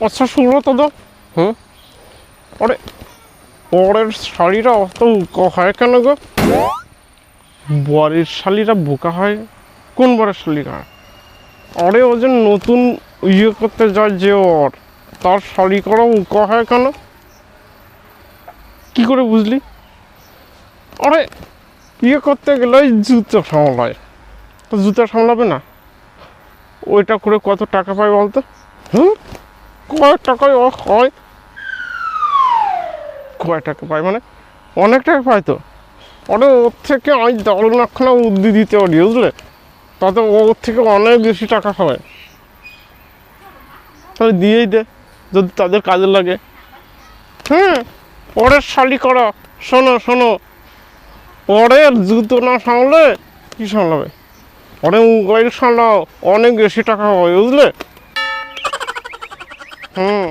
আচ্ছা সুব্রত দা, হুম, আরে বরের শাড়িরা অত বোকা হয় কেন গো? বরের শাড়িরা বোকা হয়? কোন বরের শাড়িরা? আরে ও যে নতুন করতে যায় যে ওর, তার শাড়ি করা বোকা হয় কেন? কি করে বুঝলি? আরে করতে গেলে জুতো সামলায়, তো জুতো সামলাবে না? ওইটা করে কত টাকা পায় বলতো? হুম, কয় টাকায় ও হয়? কয় টাকা পায় মানে? অনেক টাকা পায় তো। আরে ওর থেকে আমি দারুণ একখানা বুদ্ধি দিতে পারি, বুঝলে? তাতে ওর থেকে অনেক বেশি টাকা পাবে। তাহলে দিয়েই দে, যদি তাদের কাজে লাগে। হুম, পরের শালি করো। শোনো শোনো, পরের জুতো না সামলে কি সামলাবে? পরে মোবাইল সামলাও, অনেক বেশি টাকা হবে, বুঝলে? হুম।